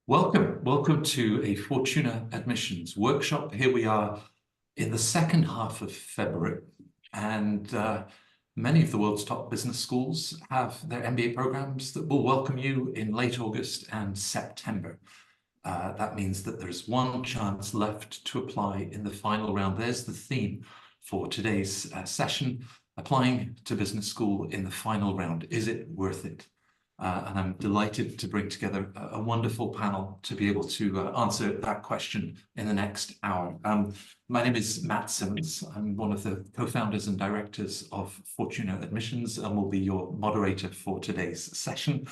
Welcome to a Fortuna admissions workshop. Here we are in the second half of February, and many of the world's top business schools have their MBA programs that will welcome you in late August and September. That means that there's one chance left to apply in the final round. There's the theme for today's session: applying to business school in the final round. Is it worth it? And I'm delighted to bring together a wonderful panel to be able to answer that question in the next hour. My name is Matt Symonds. I'm one of the co-founders and directors of Fortuna Admissions, and will be your moderator for today's session.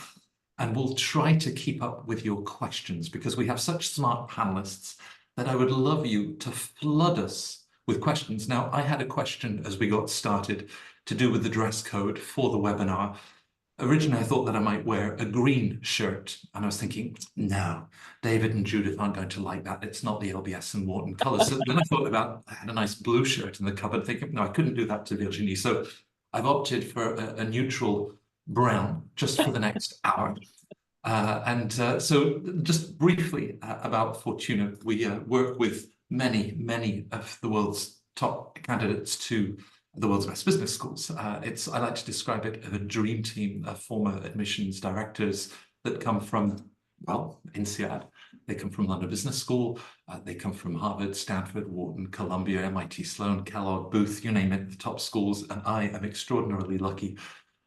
And we'll try to keep up with your questions because we have such smart panelists that I would love you to flood us with questions. Now, I had a question as we got started to do with the dress code for the webinar. Originally, I thought that I might wear a green shirt, and I was thinking, no, David and Judith aren't going to like that. It's not the LBS and Wharton colours. So then I had a nice blue shirt in the cupboard, thinking, no, I couldn't do that to Virginie. So I've opted for a neutral brown just for the next hour. So just briefly about Fortuna, we work with many of the world's top candidates to the world's best business schools. I like to describe it as a dream team of former admissions directors that come from, well, INSEAD. They come from London Business School. They come from Harvard, Stanford, Wharton, Columbia, MIT, Sloan, Kellogg, Booth, you name it, the top schools. And I am extraordinarily lucky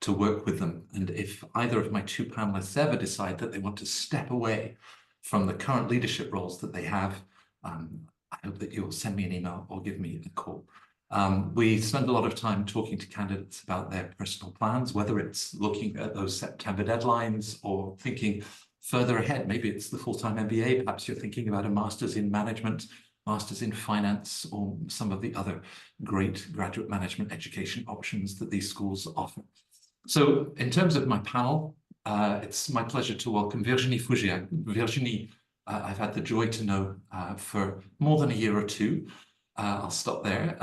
to work with them. And if either of my two panelists ever decide that they want to step away from the current leadership roles that they have, I hope that you'll send me an email or give me a call. We spend a lot of time talking to candidates about their personal plans, whether it's looking at those September deadlines or thinking further ahead. Maybe it's the full-time MBA. Perhaps you're thinking about a master's in management, master's in finance, or some of the other great graduate management education options that these schools offer. So in terms of my panel, it's my pleasure to welcome Virginie Fougier. Virginie, I've had the joy to know for more than a year or two. I'll stop there.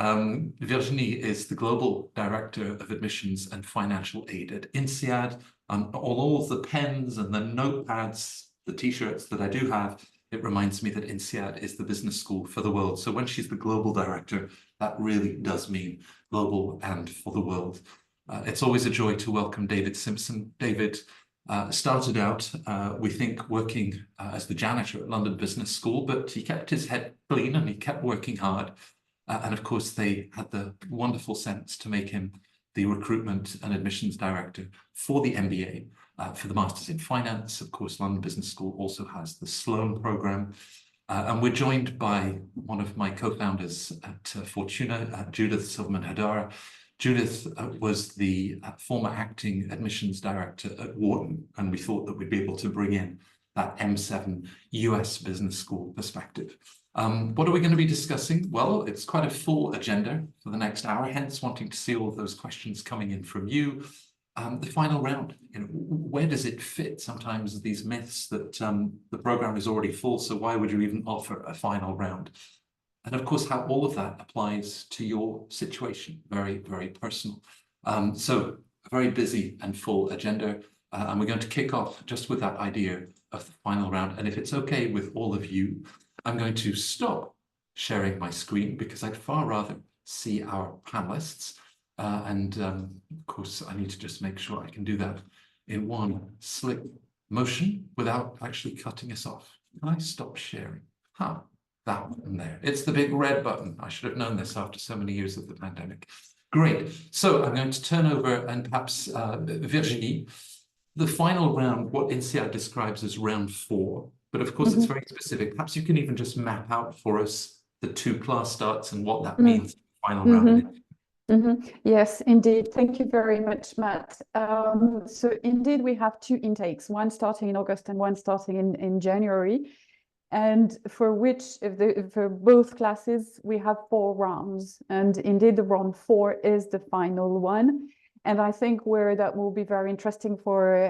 Virginie is the Global Director of Admissions and Financial Aid at INSEAD. All of the pens and the notepads, the t-shirts that I do have, it reminds me that INSEAD is the business school for the world. So when she's the Global Director, that really does mean global and for the world. It's always a joy to welcome David Simpson. David started out, we think, working as the janitor at London Business School, but he kept his head clean and he kept working hard. And of course, they had the wonderful sense to make him the recruitment and admissions director for the MBA, for the Masters in Finance. Of course, London Business School also has the Sloan program. And we're joined by one of my co-founders at Fortuna, Judith Silverman-Hadara. Judith was the former acting admissions director at Wharton, and we thought that we'd be able to bring in that M7 US business school perspective. What are we going to be discussing? Well, it's quite a full agenda for the next hour, hence wanting to see all of those questions coming in from you. The final round, where does it fit? Sometimes these myths that the program is already full, so why would you even offer a final round? And of course, how all of that applies to your situation, very, very personal. So a very busy and full agenda. And we're going to kick off just with that idea of the final round. And if it's okay with all of you, I'm going to stop sharing my screen because I'd far rather see our panelists. Of course, I need to just make sure I can do that in one slick motion without actually cutting us off. Can I stop sharing? That one there. It's the big red button. I should have known this after so many years of the pandemic. Great. So I'm going to turn over and perhaps Virginie, the final round, what INSEAD describes as round 4, but of course it's very specific. Perhaps you can even just map out for us the 2 class starts and what that means for the final round. Yes, indeed. Thank you very much, Matt. So indeed, we have 2 intakes, one starting in August and one starting in January. And for both classes, we have 4 rounds. And indeed, the round 4 is the final one. And I think where that will be very interesting for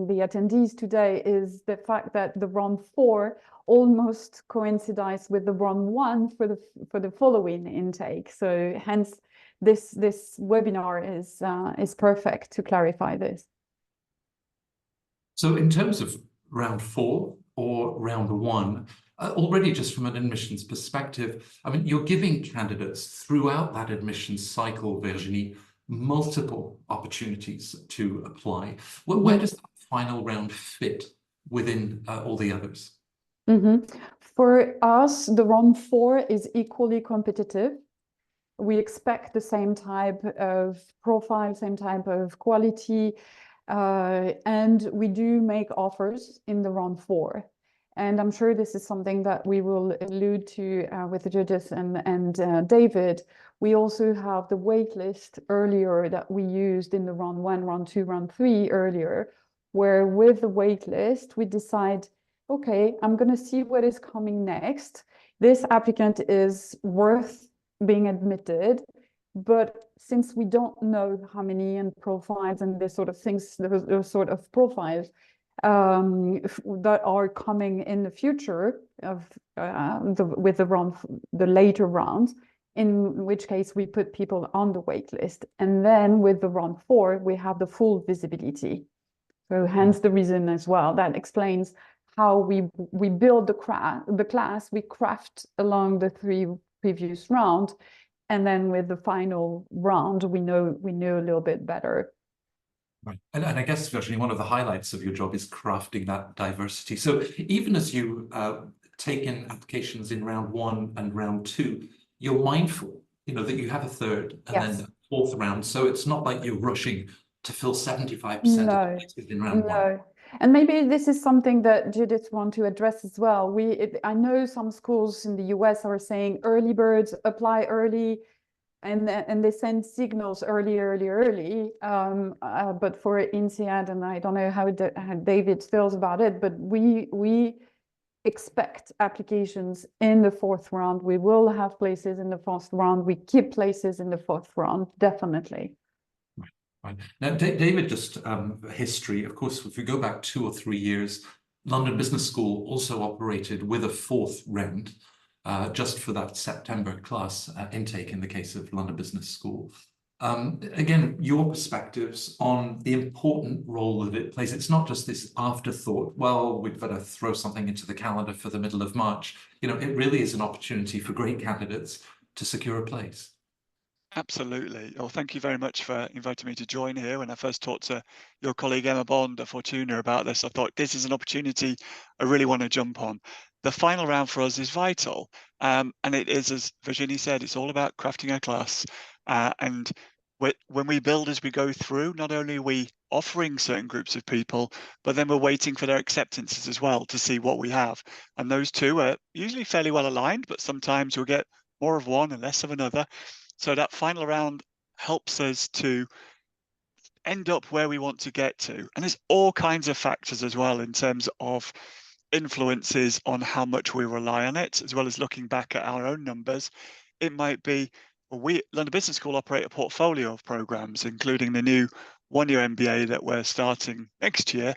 the attendees today is the fact that the round 4 almost coincides with the round 1 for the following intake. So hence, this webinar is perfect to clarify this. So in terms of round 4, or round one, already just from an admissions perspective, I mean, you're giving candidates throughout that admissions cycle, Virginie, multiple opportunities to apply. Where does that final round fit within all the others? For us, the round 4 is equally competitive. We expect the same type of profile, same type of quality, and we do make offers in the round 4. And I'm sure this is something that we will allude to with Judith and David. We also have the wait list earlier that we used in the round 1, round 2, round 3 earlier, where with the wait list, we decide, okay, I'm going to see what is coming next. This applicant is worth being admitted, but since we don't know how many and profiles and this sort of things, those sort of profiles that are coming in the future of with the later rounds, in which case we put people on the wait list, and then with the round 4 we have the full visibility. So hence the reason as well that explains how we build the class, we craft along the 3 previous rounds, and then with the final round we know a little bit better. Right. And I guess, Virginie, one of the highlights of your job is crafting that diversity. So even as you take in applications in round 1 and round 2, you're mindful, that you have a third and then a fourth round. So it's not like you're rushing to fill 75% of the places in round 1. And maybe this is something that Judith wants to address as well. I know some schools in the US are saying early birds apply early, and they send signals early. But for INSEAD, and I don't know how David feels about it, but we expect applications in the 4th round. We will have places in the 1st round. We keep places in the 4th round, definitely. Right. Now, David, just history. Of course, if we go back 2 or 3 years, London Business School also operated with a 4th round, just for that September class intake in the case of London Business School. Again, your perspectives on the important role that it plays. It's not just this afterthought, well, we'd better throw something into the calendar for the middle of March. It really is an opportunity for great candidates to secure a place. Absolutely. Well, thank you very much for inviting me to join here. When I first talked to your colleague Emma Bond at Fortuna about this, I thought this is an opportunity I really want to jump on. The final round for us is vital. And it is, as Virginie said, it's all about crafting our class. And when we build as we go through, not only are we offering certain groups of people, but then we're waiting for their acceptances as well to see what we have. And those two are usually fairly well aligned, but sometimes we'll get more of one and less of another. So that final round helps us to end up where we want to get to. And there's all kinds of factors as well in terms of influences on how much we rely on it, as well as looking back at our own numbers. It might be, we at London Business School operate a portfolio of programs, including the new one-year MBA that we're starting next year.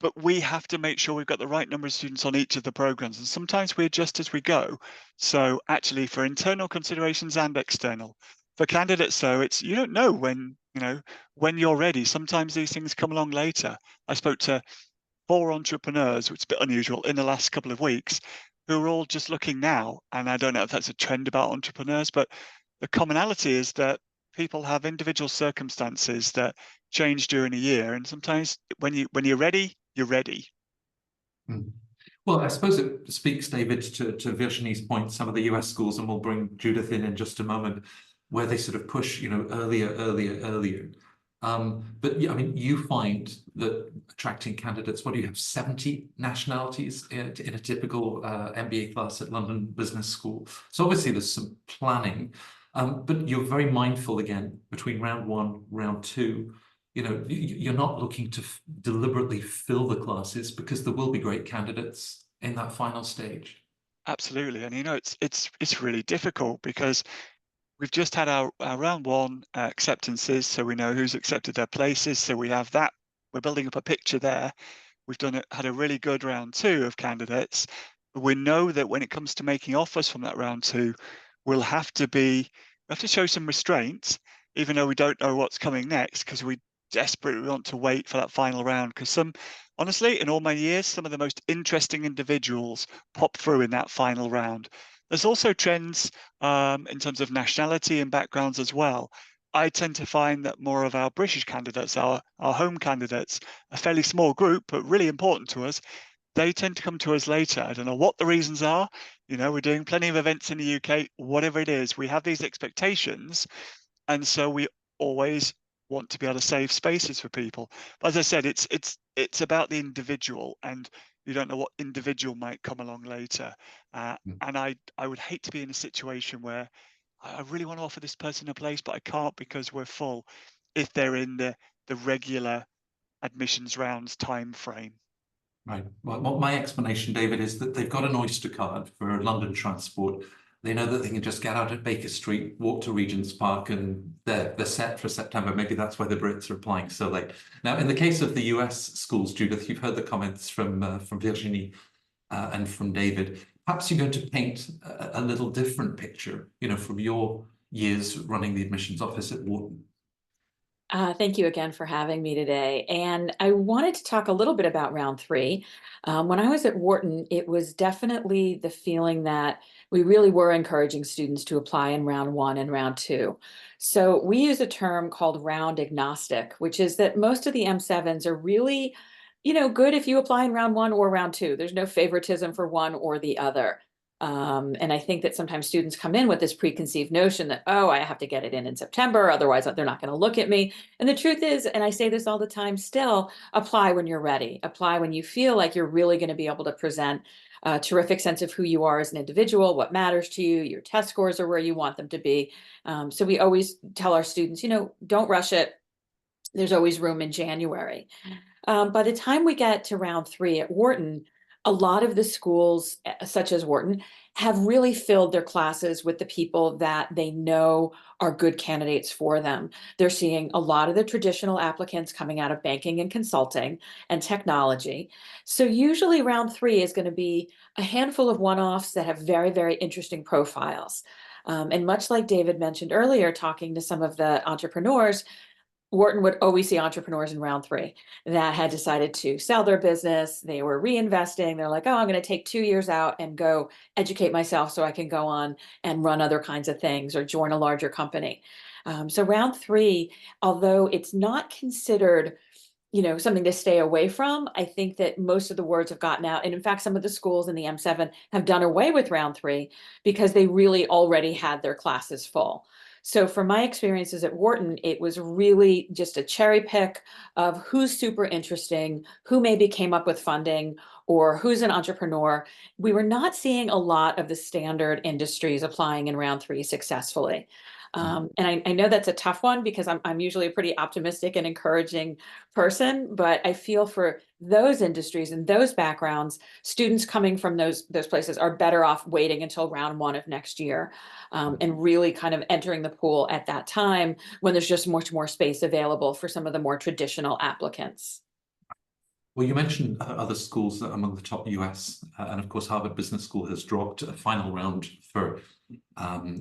But we have to make sure we've got the right number of students on each of the programs. And sometimes we adjust as we go. So actually for internal considerations and external, for candidates, though, it's, you don't know when you're ready. Sometimes these things come along later. I spoke to 4 entrepreneurs, which is a bit unusual, in the last couple of weeks, who are all just looking now. And I don't know if that's a trend about entrepreneurs, but the commonality is that people have individual circumstances that change during a year. And sometimes when you're ready, you're ready. Well, I suppose it speaks, David, to Virginie's point, some of the US schools, and we'll bring Judith in just a moment, where they sort of push, earlier. But yeah, I mean, you find that attracting candidates, what do you have, 70 nationalities in a typical MBA class at London Business School? So obviously there's some planning, but you're very mindful, again, between round 1, round 2, you're not looking to deliberately fill the classes, because there will be great candidates in that final stage. Absolutely. And it's really difficult, because we've just had our round 1 acceptances, so we know who's accepted their places. So we have that. We're building up a picture there. We've had a really good round 2 of candidates. We know that when it comes to making offers from that round 2, we'll have to show some restraint, even though we don't know what's coming next, because we desperately want to wait for that final round, because honestly, in all my years, some of the most interesting individuals pop through in that final round. There's also trends in terms of nationality and backgrounds as well. I tend to find that more of our British candidates, our home candidates, a fairly small group, but really important to us, they tend to come to us later. I don't know what the reasons are. We're doing plenty of events in the UK, whatever it is, we have these expectations. And so we always want to be able to save spaces for people. But as I said, it's about the individual, and you don't know what individual might come along later. And I would hate to be in a situation where I really want to offer this person a place, but I can't because we're full, if they're in the regular admissions rounds time frame. Right. Well, what my explanation, David, is that they've got an Oyster card for London transport. They know that they can just get out at Baker Street, walk to Regent's Park, and they're set for September. Maybe that's why the Brits are applying so late. Now, in the case of the US schools, Judith, you've heard the comments from Virginie and from David. Perhaps you're going to paint a little different picture, from your years running the admissions office at Wharton. Thank you again for having me today. And I wanted to talk a little bit about round three. When I was at Wharton, it was definitely the feeling that we really were encouraging students to apply in round one and round two. So we use a term called round agnostic, which is that most of the M7s are really, good if you apply in round one or round two. There's no favoritism for one or the other. And I think that sometimes students come in with this preconceived notion that, oh, I have to get it in September, otherwise they're not going to look at me. And the truth is, and I say this all the time still, apply when you're ready. Apply when you feel like you're really going to be able to present a terrific sense of who you are as an individual, what matters to you, your test scores are where you want them to be. So we always tell our students, don't rush it. There's always room in January. By the time we get to round three at Wharton, a lot of the schools, such as Wharton, have really filled their classes with the people that they know are good candidates for them. They're seeing a lot of the traditional applicants coming out of banking and consulting and technology. So usually round three is going to be a handful of one-offs that have very, very interesting profiles. And much like David mentioned earlier, talking to some of the entrepreneurs, Wharton would always see entrepreneurs in round three that had decided to sell their business. They were reinvesting. They're like, oh, I'm going to take 2 years out and go educate myself so I can go on and run other kinds of things or join a larger company. So round three, although it's not considered something to stay away from, I think that most of the words have gotten out. And in fact, some of the schools in the M7 have done away with round three because they really already had their classes full. So from my experiences at Wharton, it was really just a cherry pick of who's super interesting, who maybe came up with funding, or who's an entrepreneur. We were not seeing a lot of the standard industries applying in round three successfully. And I know that's a tough one because I'm usually a pretty optimistic and encouraging person, but I feel for those industries and those backgrounds, students coming from those places are better off waiting until round one of next year and really kind of entering the pool at that time when there's just much more space available for some of the more traditional applicants. Well, you mentioned other schools among the top US, and of course, Harvard Business School has dropped a final round for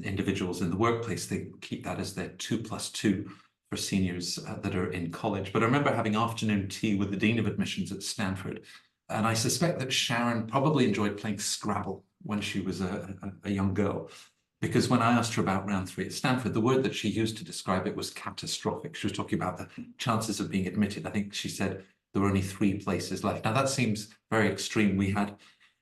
individuals in the workplace. They keep that as their 2+2 for seniors that are in college. But I remember having afternoon tea with the Dean of Admissions at Stanford, and I suspect that Sharon probably enjoyed playing Scrabble when she was a young girl. Because when I asked her about round three at Stanford, the word that she used to describe it was catastrophic. She was talking about the chances of being admitted. I think she said there were only 3 places left. Now that seems very extreme. We had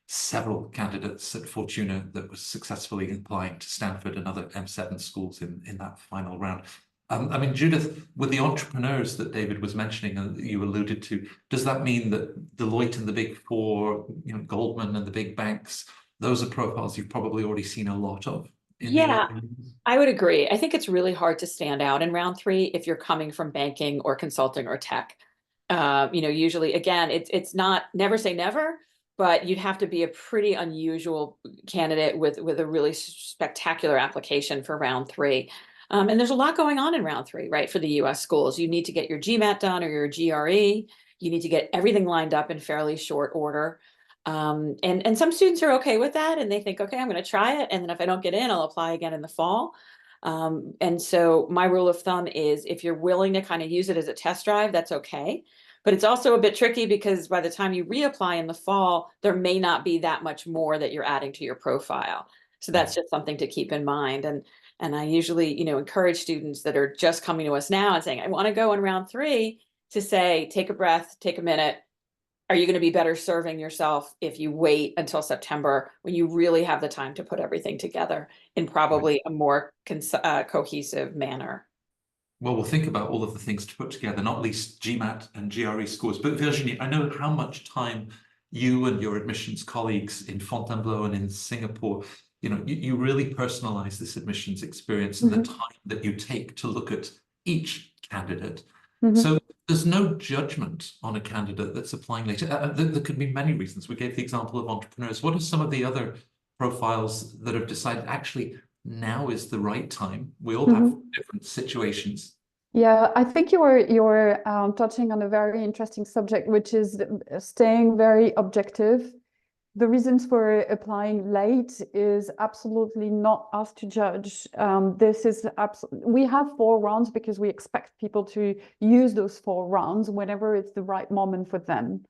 several candidates at Fortuna that was successfully applying to Stanford and other M7 schools in that final round. I mean, Judith, with the entrepreneurs that David was mentioning and you alluded to, does that mean that Deloitte and the Big Four, Goldman and the big banks, those are profiles you've probably already seen a lot of? Yeah, I would agree. I think it's really hard to stand out in round three if you're coming from banking or consulting or tech. Usually, again, it's not never say never, but you'd have to be a pretty unusual candidate with a really spectacular application for round three. And there's a lot going on in round three, right? For the US schools, you need to get your GMAT done or your GRE. You need to get everything lined up in fairly short order. And some students are okay with that and they think, okay, I'm going to try it. And then if I don't get in, I'll apply again in the fall. And so my rule of thumb is if you're willing to kind of use it as a test drive, that's okay. But it's also a bit tricky because by the time you reapply in the fall, there may not be that much more that you're adding to your profile. So that's just something to keep in mind. And I usually, encourage students that are just coming to us now and saying, I want to go in round 3, to say, take a breath, take a minute. Are you going to be better serving yourself if you wait until September when you really have the time to put everything together in probably a more cohesive manner? Well, we'll think about all of the things to put together, not least GMAT and GRE scores. But Virginie, I know how much time you and your admissions colleagues in Fontainebleau and in Singapore, you really personalize this admissions experience and the time that you take to look at each candidate. So there's no judgment on a candidate that's applying later. There could be many reasons. We gave the example of entrepreneurs. What are some of the other profiles that have decided actually now is the right time? We all have different situations. Yeah, I think you're touching on a very interesting subject, which is staying very objective. The reasons for applying late is absolutely not us to judge. We have 4 rounds because we expect people to use those 4 rounds whenever it's the right moment for them.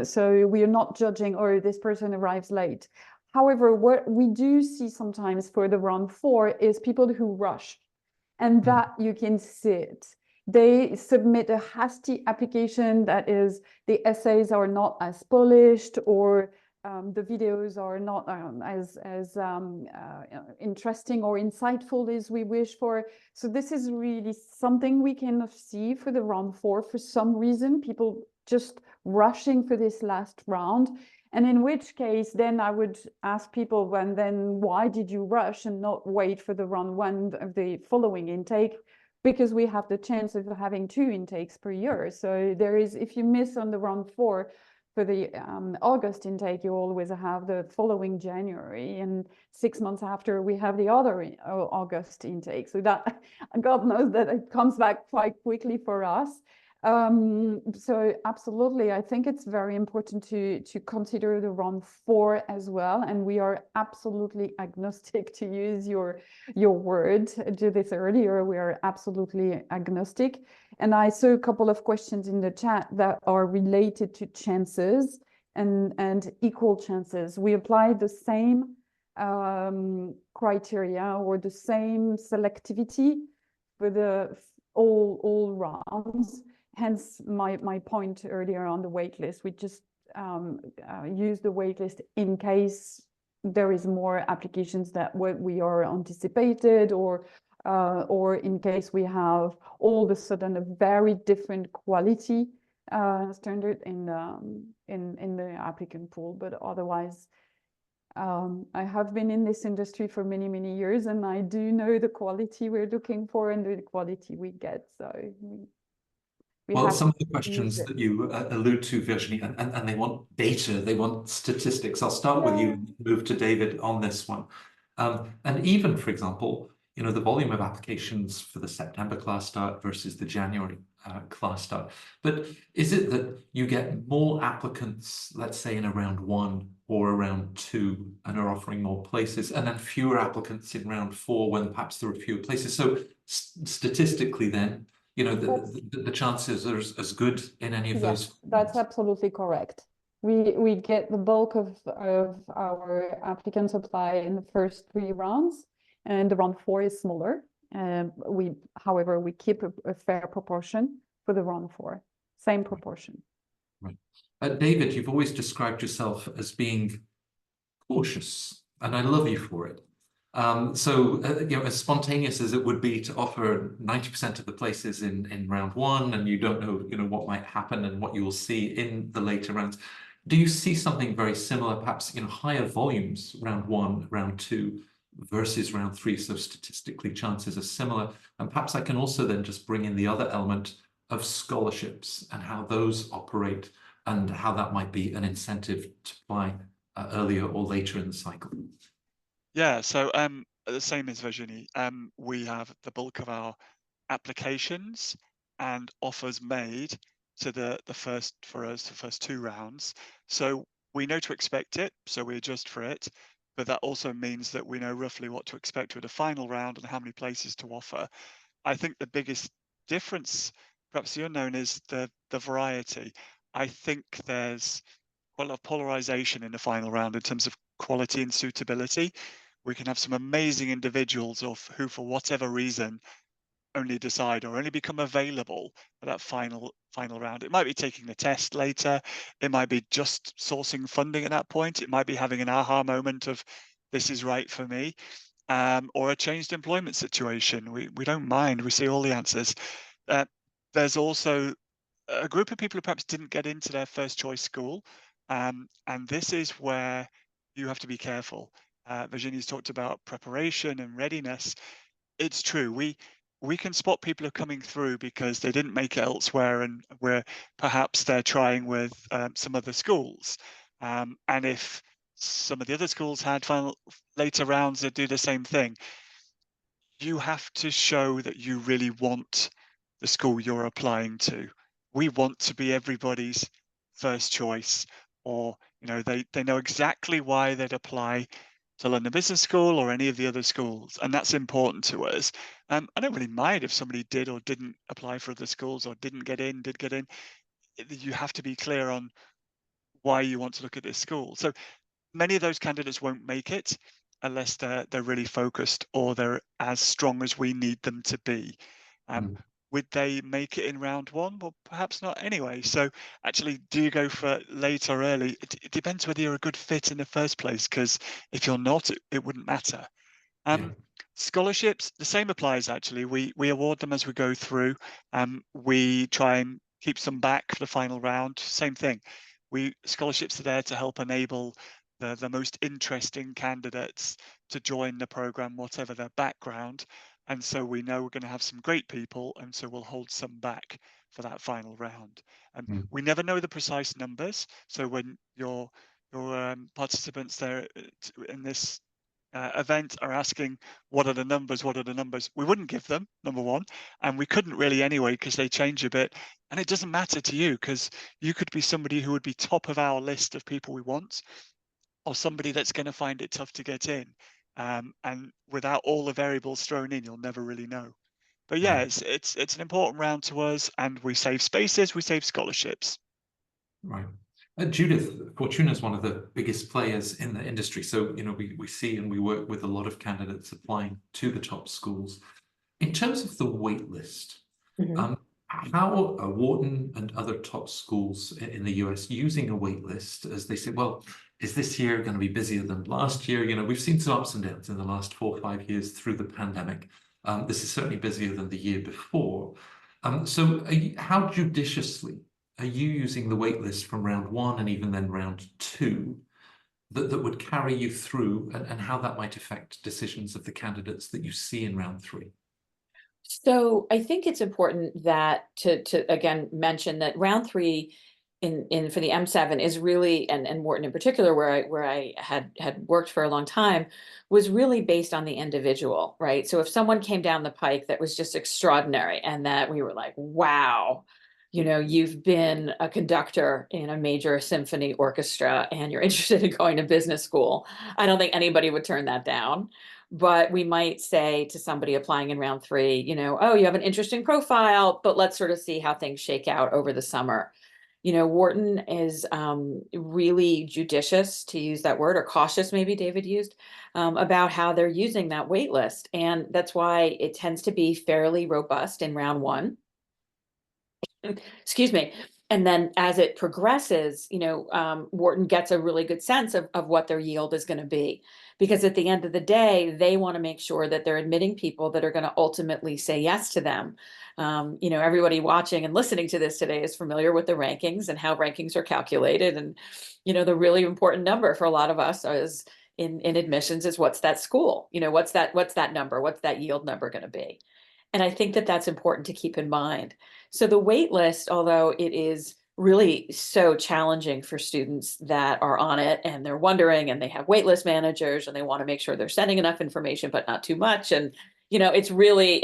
So we are not judging, or this person arrives late. However, what we do see sometimes for the round 4 is people who rush, and that you can see it. They submit a hasty application, that is, the essays are not as polished, or the videos are not as interesting or insightful as we wish for. So this is really something we can see for the round 4. For some reason, people just rushing for this last round. And in which case, then I would ask people, why did you rush and not wait for the round 1 of the following intake? Because we have the chance of having 2 intakes per year. So there is, if you miss on the round 4 for the August intake, you always have the following January, and 6 months after we have the other August intake. So that, God knows that it comes back quite quickly for us. So absolutely, I think it's very important to consider the round 4 as well, and we are absolutely agnostic, to use your word, Judith, earlier. We are absolutely agnostic, and I saw a couple of questions in the chat that are related to chances and equal chances. We apply the same criteria or the same selectivity for the all rounds. Hence my point earlier on the waitlist. We just use the waitlist in case there is more applications that we are anticipated, or in case we have all of a sudden a very different quality standard in the applicant pool. But otherwise, I have been in this industry for many years, and I do know the quality we're looking for and the quality we get. So well, some of the questions that you allude to, Virginie, and they want data, they want statistics. I'll start with you and move to David on this one. And even, for example, the volume of applications for the September class start versus the January class start. But is it that you get more applicants, let's say in a round 1 or around 2, and are offering more places, and then fewer applicants in round 4 when perhaps there are fewer places? So statistically then, the chances are as good in any of those. That's absolutely correct. We get the bulk of our applicants apply in the first 3 rounds, and the round 4 is smaller. However, we keep a fair proportion for the round 4, same proportion. Right. David, you've always described yourself as being cautious, and I love you for it. So as spontaneous as it would be to offer 90% of the places in round 1, and you don't know, what might happen and what you will see in the later rounds. Do you see something very similar, perhaps, higher volumes round 1, round 2 versus round 3? So statistically, chances are similar. And perhaps I can also then just bring in the other element of scholarships and how those operate, and how that might be an incentive to apply earlier or later in the cycle. Yeah, so the same as Virginie, we have the bulk of our applications and offers made to the first 2 rounds. So we know to expect it, so we adjust for it. but that also means that we know roughly what to expect with a final round and how many places to offer. I think the biggest difference, perhaps the unknown, is the variety. I think there's quite a lot of polarization in the final round in terms of quality and suitability. We can have some amazing individuals who, for whatever reason, only decide or only become available for that final round. It might be taking the test later. It might be just sourcing funding at that point. It might be having an aha moment of, this is right for me, or a changed employment situation. We don't mind. We see all the answers. There's also a group of people who perhaps didn't get into their first choice school, and this is where you have to be careful. Virginia's talked about preparation and readiness. It's true. We can spot people who are coming through because they didn't make it elsewhere, and where perhaps they're trying with some other schools. And if some of the other schools had later rounds that do the same thing, you have to show that you really want the school you're applying to. We want to be everybody's first choice, or they know exactly why they'd apply to London Business School or any of the other schools, and that's important to us. I don't really mind if somebody did or didn't apply for other schools, or did get in. You have to be clear on why you want to look at this school. So many of those candidates won't make it unless they're really focused or they're as strong as we need them to be. Would they make it in round one? Well, perhaps not anyway. So actually, do you go for late or early? It depends whether you're a good fit in the first place, because if you're not, it wouldn't matter. Scholarships, the same applies actually. We award them as we go through. We try and keep some back for the final round. Same thing. Scholarships are there to help enable the most interesting candidates to join the program, whatever their background. And so we know we're going to have some great people, and so we'll hold some back for that final round. We never know the precise numbers. So when your participants there in this event are asking, what are the numbers? We wouldn't give them, number one, and we couldn't really anyway, because they change a bit. And it doesn't matter to you, because you could be somebody who would be top of our list of people we want, or somebody that's going to find it tough to get in. And without all the variables thrown in, you'll never really know. But yeah, it's an important round to us, and we save spaces, we save scholarships. Right. Judith, Fortuna is one of the biggest players in the industry. So, we see and we work with a lot of candidates applying to the top schools. In terms of the wait list, how are Wharton and other top schools in the US using a wait list as they say, well, is this year going to be busier than last year? We've seen some ups and downs in the last 4 or 5 years through the pandemic. This is certainly busier than the year before. So how judiciously are you using the wait list from round 1 and even then round 2 that would carry you through, and how that might affect decisions of the candidates that you see in round 3? So I think it's important that to again mention that round 3 in for the M7 is really, and Wharton in particular, where I had worked for a long time, was really based on the individual, right? So if someone came down the pike that was just extraordinary, and that we were like, wow, you've been a conductor in a major symphony orchestra and you're interested in going to business school, I don't think anybody would turn that down. But we might say to somebody applying in round 3, oh, you have an interesting profile, but let's sort of see how things shake out over the summer. Wharton is really judicious, to use that word, or cautious, maybe David used, about how they're using that wait list. And that's why it tends to be fairly robust in round 1. Excuse me. And then as it progresses, Wharton gets a really good sense of what their yield is going to be, because at the end of the day, they want to make sure that they're admitting people that are going to ultimately say yes to them. Everybody watching and listening to this today is familiar with the rankings and how rankings are calculated. And, the really important number for a lot of us is in admissions is, what's that school? What's that number? What's that yield number going to be? And I think that that's important to keep in mind. So the wait list, although it is really so challenging for students that are on it and they're wondering, and they have waitlist managers and they want to make sure they're sending enough information, but not too much. And, it's really,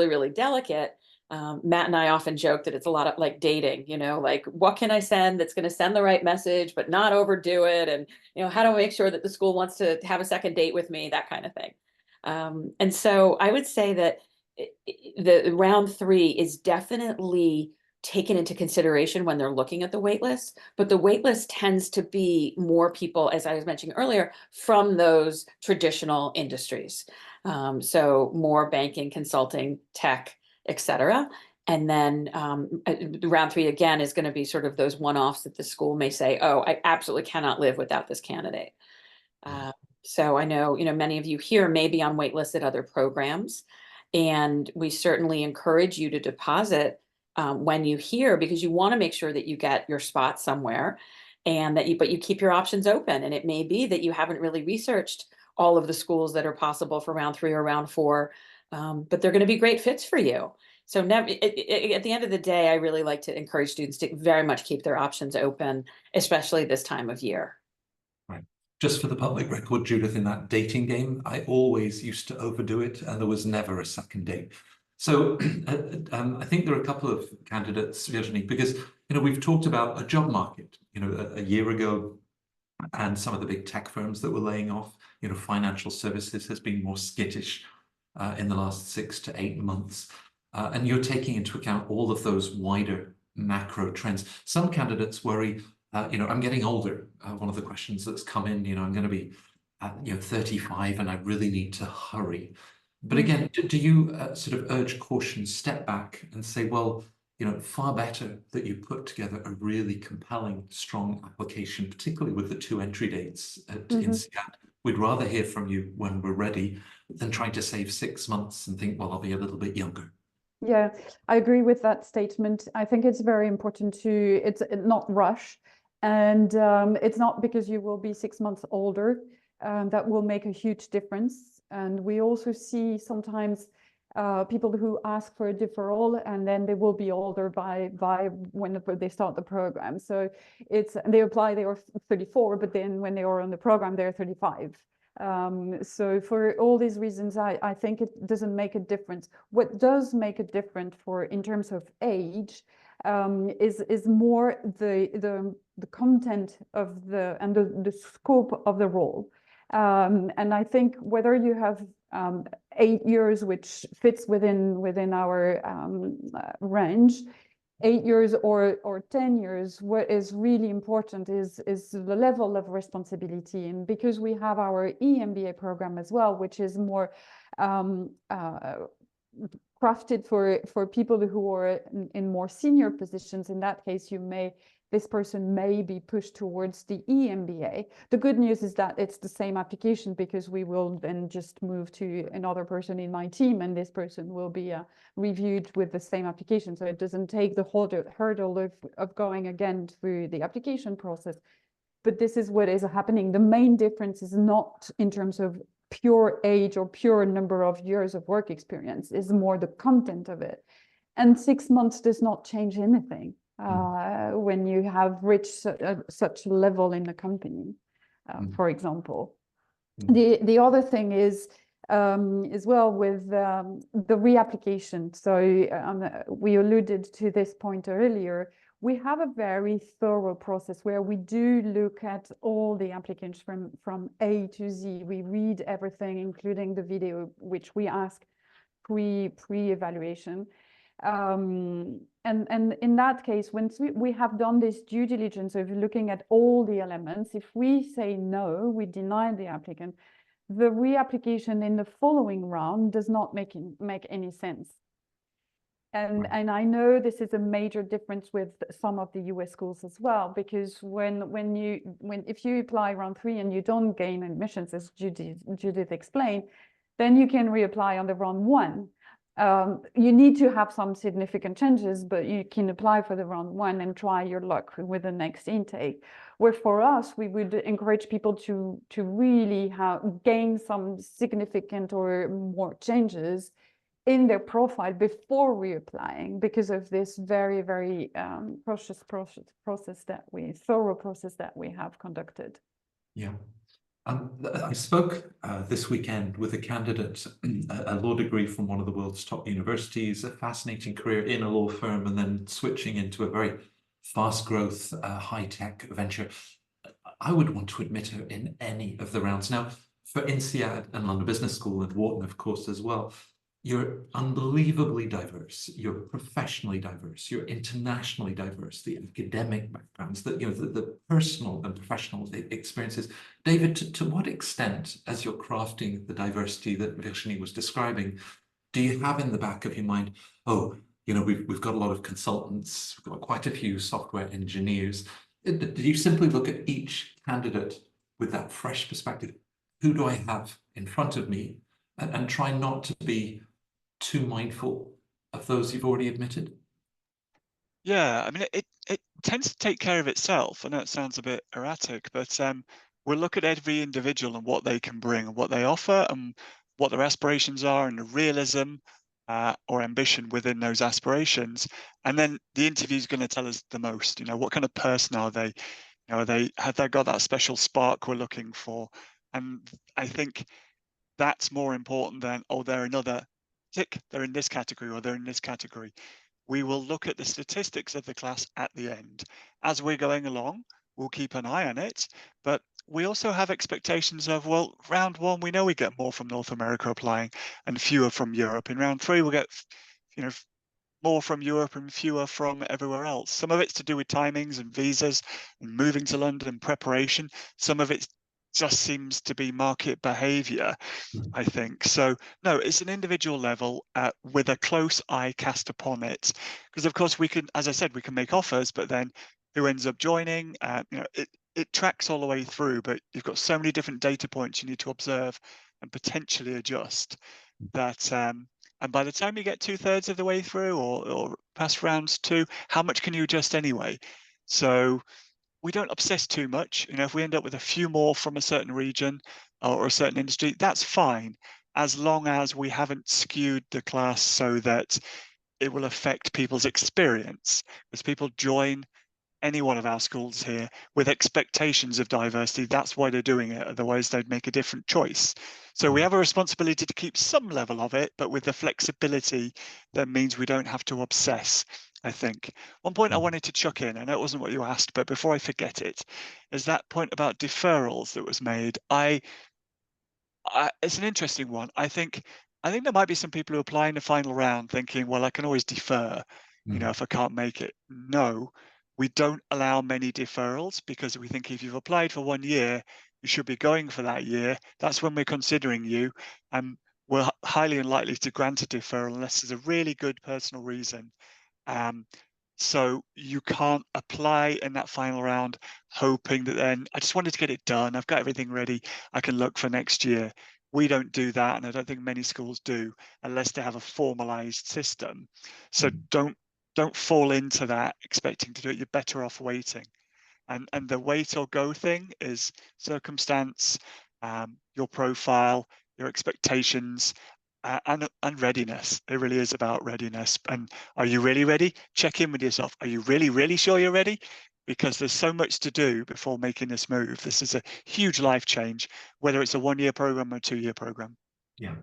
really delicate. Matt and I often joke that it's a lot of like dating, you know, like what can I send that's going to send the right message, but not overdo it? And, you know, how do I make sure that the school wants to have a second date with me, that kind of thing. And so I would say that the round 3 is definitely taken into consideration when they're looking at the waitlist, but the waitlist tends to be more people, as I was mentioning earlier, from those traditional industries. So more banking, consulting, tech, etc. And then round 3 again is going to be sort of those one-offs that the school may say, oh, I absolutely cannot live without this candidate. So I know, you know, many of you here may be on wait lists at other programs, and we certainly encourage you to deposit when you hear, because you want to make sure that you get your spot somewhere, and that but you keep your options open. And it may be that you haven't really researched all of the schools that are possible for round 3 or round 4, but they're going to be great fits for you. So at the end of the day, I really like to encourage students to very much keep their options open, especially this time of year. Right. Just for the public record, Judith, in that dating game, I always used to overdo it, and there was never a second date. So I think there are a couple of candidates, Virginie, because, you know, we've talked about a job market, you know, a year ago, and some of the big tech firms that were laying off. You know, financial services has been more skittish in the last 6 to 8 months. And you're taking into account all of those wider macro trends. Some candidates worry, you know, I'm getting older. One of the questions that's come in, you know, I'm going to be, you know, 35 and I really need to hurry. But again, do you sort of urge caution, step back and say, well, you know, far better that you put together a really compelling, strong application, particularly with the 2 entry dates at INSEAD. We'd rather hear from you when we're ready than trying to save 6 months and think, well, I'll be a little bit younger. Yeah, I agree with that statement. I think it's very important to not rush. And it's not because you will be 6 months older that will make a huge difference. And we also see sometimes people who ask for a deferral, and then they will be older by when they start the program. So they apply, they are 34, but then when they are on the program, they're 35. So for all these reasons, I think it doesn't make a difference. What does make a difference in terms of age is more the content of the scope of the role. And I think whether you have 8 years, which fits within our range, 8 years or 10 years, what is really important is the level of responsibility. And because we have our EMBA program as well, which is more crafted for people who are in more senior positions, in that case, this person may be pushed towards the EMBA. The good news is that it's the same application, because we will then just move to another person in my team, and this person will be reviewed with the same application. So it doesn't take the whole hurdle of going again through the application process. But this is what is happening. The main difference is not in terms of pure age or pure number of years of work experience, is more the content of it. And 6 months does not change anything. When you have reached such a level in the company, for example. The other thing is as well with the reapplication. So we alluded to this point earlier. We have a very thorough process where we do look at all the applicants from A to Z. We read everything, including the video, which we ask pre-evaluation. And in that case, once we have done this due diligence of looking at all the elements, if we say no, we deny the applicant, the reapplication in the following round does not make any sense. And I know this is a major difference with some of the US schools as well, because if you apply round 3 and you don't gain admissions, as Judith explained, then you can reapply on the round 1. You need to have some significant changes, but you can apply for the round 1 and try your luck with the next intake. Where for us, we would encourage people to really gain some significant or more changes in their profile before reapplying, because of this very, very thorough process that we have conducted. Yeah. I spoke this weekend with a candidate, a law degree from one of the world's top universities, a fascinating career in a law firm, and then switching into a very fast growth, high-tech venture. I would want to admit her in any of the rounds. Now, for INSEAD and London Business School and Wharton, of course, as well, you're unbelievably diverse. You're professionally diverse. You're internationally diverse. The academic backgrounds, the personal and professional experiences. David, to what extent, as you're crafting the diversity that Virginie was describing, do you have in the back of your mind, oh, we've got a lot of consultants, we've got quite a few software engineers. Do you simply look at each candidate with that fresh perspective? Who do I have in front of me? And try not to be too mindful of those you've already admitted? Yeah, I mean, it tends to take care of itself. I know it sounds a bit erratic, but we'll look at every individual and what they can bring and what they offer and what their aspirations are and the realism or ambition within those aspirations. And then the interview is going to tell us the most. What kind of person are they? Have they got that special spark we're looking for? And I think that's more important than, oh, they're another tick, they're in this category or they're in this category. We will look at the statistics of the class at the end. As we're going along, we'll keep an eye on it, but we also have expectations of, well, round one, we know we get more from North America applying and fewer from Europe. In round three, we'll get, more from Europe and fewer from everywhere else. Some of it's to do with timings and visas and moving to London and preparation. Some of it just seems to be market behavior, I think. So no, it's an individual level with a close eye cast upon it. Because of course we can, as I said, we can make offers, but then who ends up joining? It tracks all the way through, but you've got so many different data points you need to observe and potentially adjust that. And by the time you get 2/3 of the way through or past rounds 2, how much can you adjust anyway? So we don't obsess too much. If we end up with a few more from a certain region or a certain industry, that's fine, as long as we haven't skewed the class so that it will affect people's experience. As people join any one of our schools here with expectations of diversity, that's why they're doing it. Otherwise, they'd make a different choice. So we have a responsibility to keep some level of it, but with the flexibility that means we don't have to obsess, I think. One point I wanted to chuck in, I know it wasn't what you asked, but before I forget it, is that point about deferrals that was made. It's an interesting one. I think there might be some people who apply in the final round thinking, well, I can always defer, if I can't make it. No, we don't allow many deferrals because we think if you've applied for 1 year, you should be going for that year. That's when we're considering you. And we're highly unlikely to grant a deferral unless there's a really good personal reason. So you can't apply in that final round hoping that then, I just wanted to get it done, I've got everything ready, I can look for next year. We don't do that, and I don't think many schools do, unless they have a formalized system. So don't fall into that expecting to do it. You're better off waiting. And the wait or go thing is circumstance, your profile, your expectations, and readiness. It really is about readiness. And are you really ready? Check in with yourself. Are you really, really sure you're ready? Because there's so much to do before making this move. This is a huge life change, whether it's a 1-year program or a 2-year program. Yeah,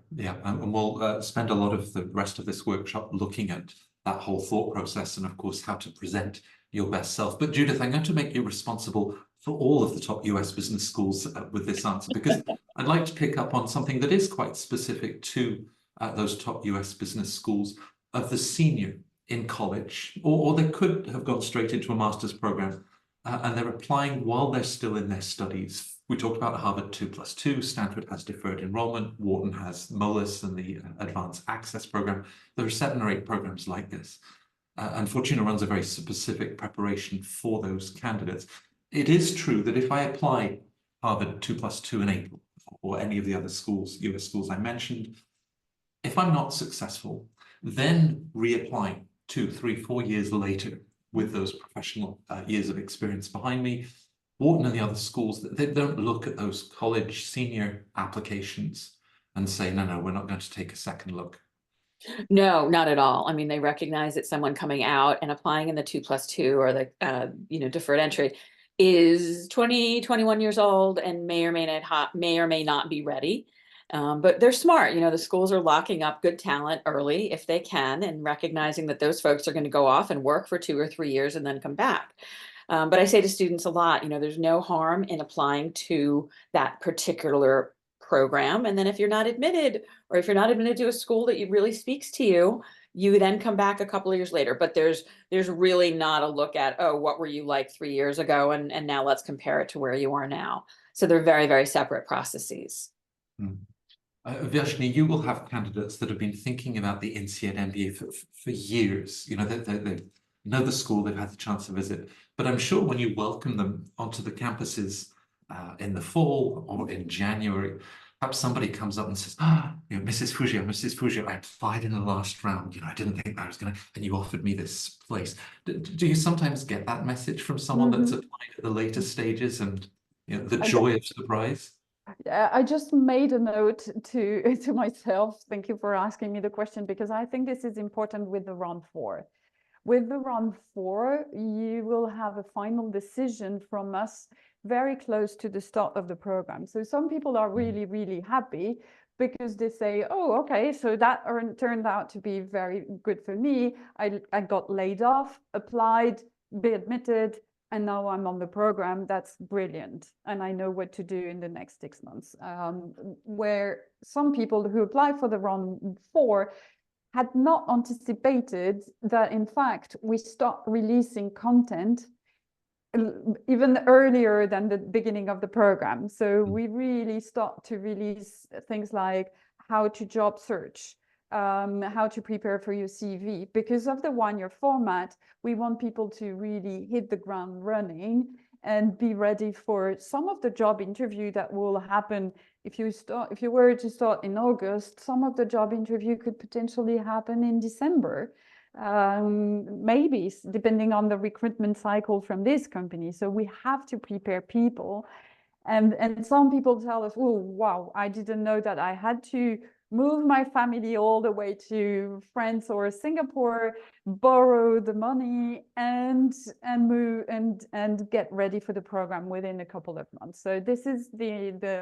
and we'll spend a lot of the rest of this workshop looking at that whole thought process and, of course, how to present your best self. But Judith, I'm going to make you responsible for all of the top US business schools with this answer, because I'd like to pick up on something that is quite specific to those top US business schools of the senior in college, or they could have gone straight into a master's program, and they're applying while they're still in their studies. We talked about Harvard 2+2, Stanford has deferred enrollment, Wharton has MOLIS and the Advanced Access Program. There are 7 or 8 programs like this. And Fortuna runs a very specific preparation for those candidates. It is true that if I apply Harvard 2+2 in April, or any of the other schools, US schools I mentioned, if I'm not successful, then reapplying 2, 3, 4 years later with those professional years of experience behind me, Wharton and the other schools, they don't look at those college senior applications and say, no, we're not going to take a second look. No, not at all. I mean, they recognize that someone coming out and applying in the 2+2 or the deferred entry, is 20, 21 years old and may or may not be ready. But they're smart. You know, the schools are locking up good talent early if they can, and recognizing that those folks are going to go off and work for 2 or 3 years and then come back. But I say to students a lot, you know, there's no harm in applying to that particular program. And then if you're not admitted, or if you're not admitted to a school that really speaks to you, you then come back a couple of years later. But there's really not a look at, oh, what were you like 3 years ago? And now let's compare it to where you are now. So they're very, very separate processes. Virginie, you will have candidates that have been thinking about the INSEAD MBA for years. You know, they know the school, they've had the chance to visit. But I'm sure when you welcome them onto the campuses in the fall or in January, perhaps somebody comes up and says, you know, Mrs. Fugio, I applied in the last round. You know, I didn't think that I was going to, and you offered me this place. Do you sometimes get that message from someone that's applied at the later stages, and, you know, the joy of surprise? I just made a note to myself. Thank you for asking me the question, because I think this is important with the round 4. With the round 4, you will have a final decision from us very close to the start of the program. So some people are really, really happy because they say, oh, okay, so that turned out to be very good for me. I got laid off, applied, be admitted, and now I'm on the program. That's brilliant. And I know what to do in the next 6 months. Where some people who apply for the round 4 had not anticipated that, in fact, we start releasing content even earlier than the beginning of the program. So we really start to release things like how to job search, how to prepare for your CV. Because of the one-year format, we want people to really hit the ground running and be ready for some of the job interview that will happen. If you were to start in August, some of the job interview could potentially happen in December, maybe, depending on the recruitment cycle from this company. So we have to prepare people. And some people tell us, oh, wow, I didn't know that I had to move my family all the way to France or Singapore, borrow the money, and move and get ready for the program within a couple of months. So this is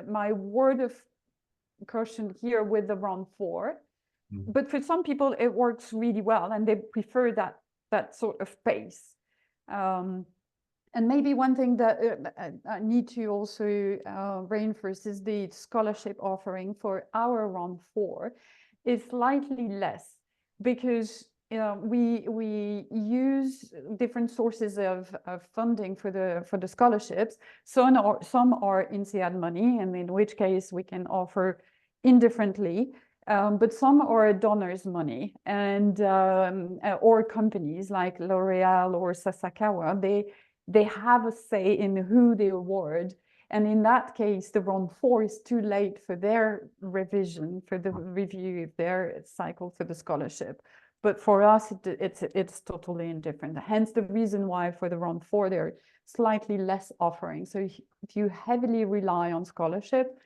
my word of caution here with the round 4. But for some people, it works really well, and they prefer that sort of pace. And maybe one thing that I need to also reinforce is the scholarship offering for our round 4 is slightly less, because we use different sources of funding for the scholarships. Some are INSEAD money, and in which case we can offer indifferently. But some are donors' money, and or companies like L'Oreal or Sasakawa. They have a say in who they award, and in that case, the round 4 is too late for their revision, for the review of their cycle for the scholarship. But for us, it's totally indifferent. Hence the reason why for the round 4 there are slightly less offerings. So if you heavily rely on scholarship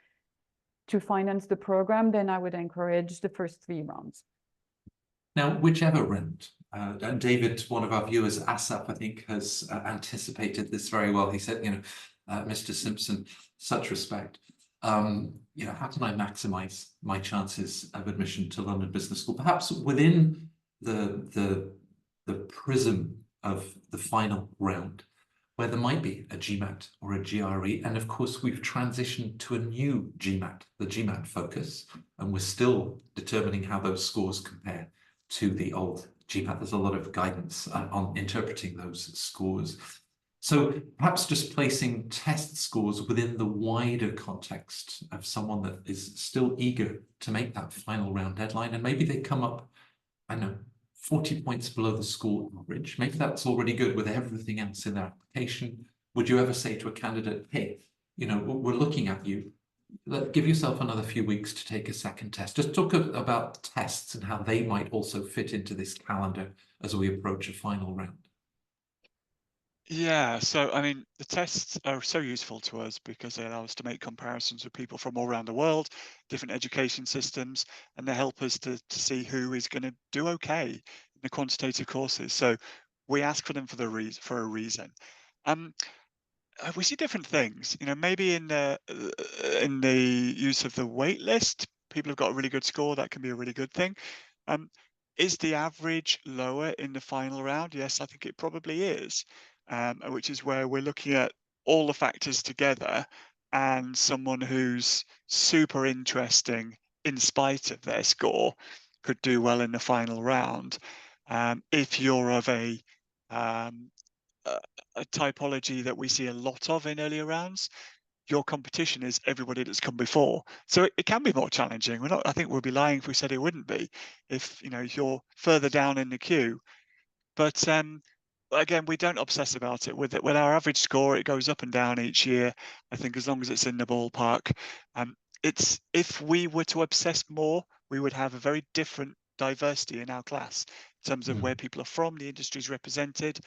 to finance the program, then I would encourage the first 3 rounds. Now, whichever round, and David, one of our viewers, Asap, I think, has anticipated this very well. He said, you know, Mr. Simpson, such respect. You know, how can I maximize my chances of admission to London Business School? Perhaps within the prism of the final round, where there might be a GMAT or a GRE. And of course, we've transitioned to a new GMAT, the GMAT focus, and we're still determining how those scores compare to the old GMAT. There's a lot of guidance on interpreting those scores. So perhaps just placing test scores within the wider context of someone that is still eager to make that final round deadline, and maybe they come up, I don't know, 40 points below the school average. Maybe that's already good with everything else in their application. Would you ever say to a candidate, hey, you know, we're looking at you, give yourself another few weeks to take a second test? Just talk about tests and how they might also fit into this calendar as we approach a final round. Yeah, so I mean, the tests are so useful to us because they allow us to make comparisons with people from all around the world, different education systems, and they help us to see who is going to do okay in the quantitative courses. So we ask for them for a reason. we see different things. Maybe in the use of the wait list, people have got a really good score. That can be a really good thing. Is the average lower in the final round? Yes, I think it probably is, which is where we're looking at all the factors together, and someone who's super interesting in spite of their score could do well in the final round. If you're of um, a typology that we see a lot of in earlier rounds, your competition is everybody that's come before. So it can be more challenging. I think we'd be lying if we said it wouldn't be, if you're further down in the queue. But again, we don't obsess about it. With our average score, it goes up and down each year. I think as long as it's in the ballpark, if we were to obsess more, we would have a very different diversity in our class in terms of where people are from, the industries represented,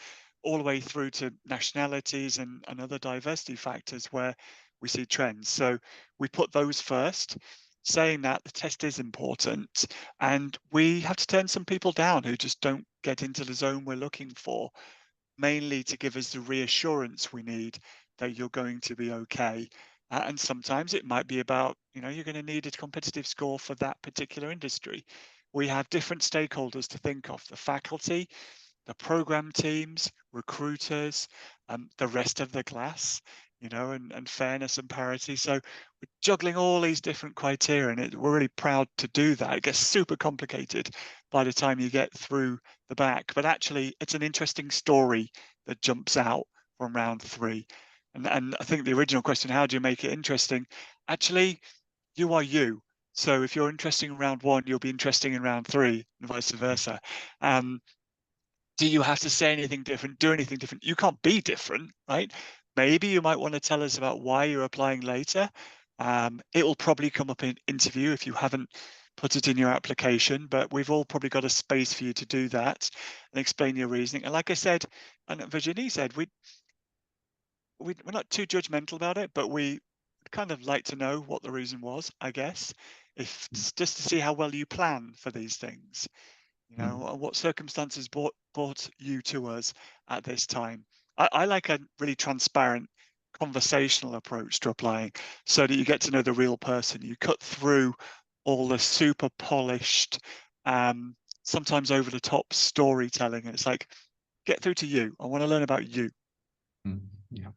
all the way through to nationalities and other diversity factors where we see trends. So we put those first. Saying that, the test is important, and we have to turn some people down who just don't get into the zone we're looking for, mainly to give us the reassurance we need that you're going to be okay. And sometimes it might be about, you're going to need a competitive score for that particular industry. We have different stakeholders to think of: the faculty, the program teams, recruiters, the rest of the class, and fairness and parity. So we're juggling all these different criteria, and we're really proud to do that. It gets super complicated by the time you get through the back, but actually it's an interesting story that jumps out from round 3. And I think the original question, how do you make it interesting? Actually, you are you. So if you're interesting in round 1, you'll be interesting in round 3, and vice versa. Do you have to say anything different, do anything different? You can't be different, right? Maybe you might want to tell us about why you're applying later. It will probably come up in interview if you haven't put it in your application, but we've all probably got a space for you to do that and explain your reasoning. And like I said, and Virginie said, we're not too judgmental about it, but we kind of like to know what the reason was, I guess, just to see how well you plan for these things. What circumstances brought you to us at this time. I like a really transparent conversational approach to applying, so that you get to know the real person. You cut through all the super polished, sometimes over the top storytelling, and it's like, get through to you. I want to learn about you. Yeah.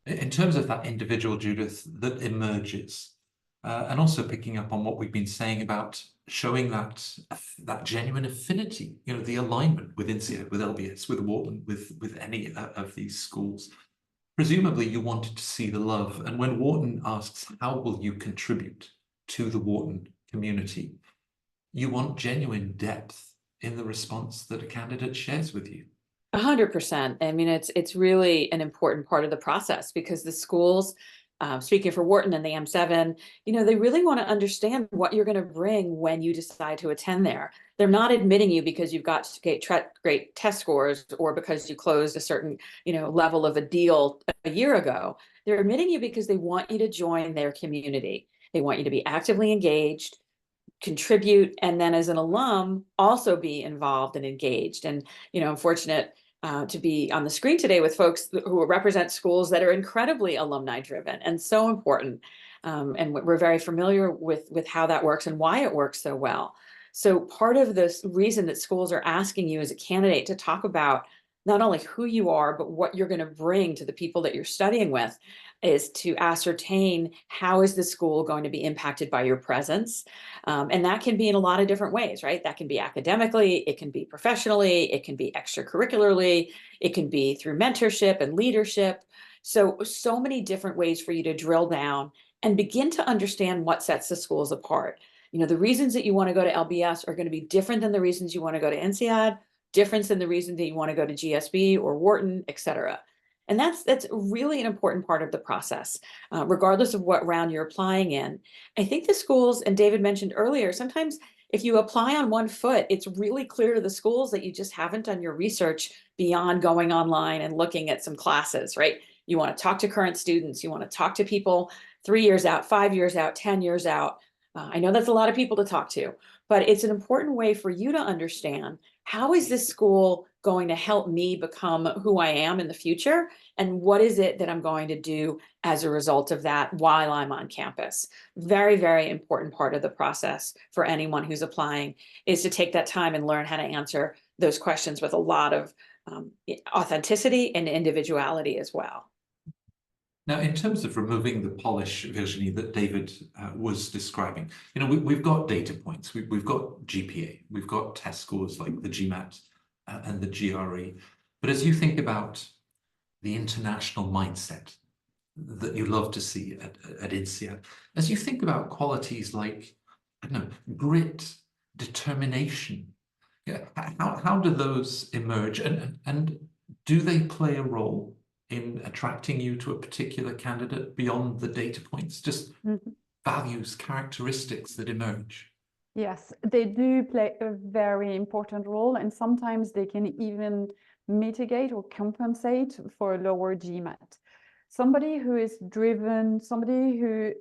In terms of that individual, Judith, that emerges, and also picking up on what we've been saying about showing that genuine affinity, the alignment with INSEAD, with LBS, with Wharton, with any of these schools. Presumably you wanted to see the love. And when Wharton asks, how will you contribute to the Wharton community? You want genuine depth in the response that a candidate shares with you. 100%. I mean, it's really an important part of the process, because the schools, speaking for Wharton and the M7, they really want to understand what you're going to bring when you decide to attend there. They're not admitting you because you've got great test scores or because you closed a certain, level of a deal a year ago. They're admitting you because they want you to join their community. They want you to be actively engaged, contribute, and then as an alum also be involved and engaged. And I'm fortunate to be on the screen today with folks who represent schools that are incredibly alumni driven and so important. And we're very familiar with how that works and why it works so well. So part of this reason that schools are asking you as a candidate to talk about not only who you are, but what you're going to bring to the people that you're studying with, is to ascertain how is the school going to be impacted by your presence. And that can be in a lot of different ways, right? That can be academically, it can be professionally, it can be extracurricularly, it can be through mentorship and leadership. So many different ways for you to drill down and begin to understand what sets the schools apart. The reasons that you want to go to LBS are going to be different than the reasons you want to go to INSEAD, different than the reason that you want to go to GSB or Wharton, et cetera. And that's really an important part of the process, regardless of what round you're applying in. I think the schools, and David mentioned earlier, sometimes if you apply on one foot, it's really clear to the schools that you just haven't done your research beyond going online and looking at some classes, right? You want to talk to current students, you want to talk to people 3 years out, 5 years out, 10 years out. I know that's a lot of people to talk to, but it's an important way for you to understand, how is this school going to help me become who I am in the future? and what is it that I'm going to do as a result of that while I'm on campus. Very, very important part of the process for anyone who's applying is to take that time and learn how to answer those questions with a lot of authenticity and individuality as well. Now, in terms of removing the polish, Virginie, that David was describing, we've got data points, we've got GPA, we've got test scores like the GMAT and the GRE. But as you think about the international mindset that you love to see at INSEAD, as you think about qualities like, I don't know, grit, determination, how do those emerge, and do they play a role in attracting you to a particular candidate beyond the data points, just values, characteristics that emerge? Yes, they do play a very important role, and sometimes they can even mitigate or compensate for a lower GMAT. Somebody who is driven, somebody who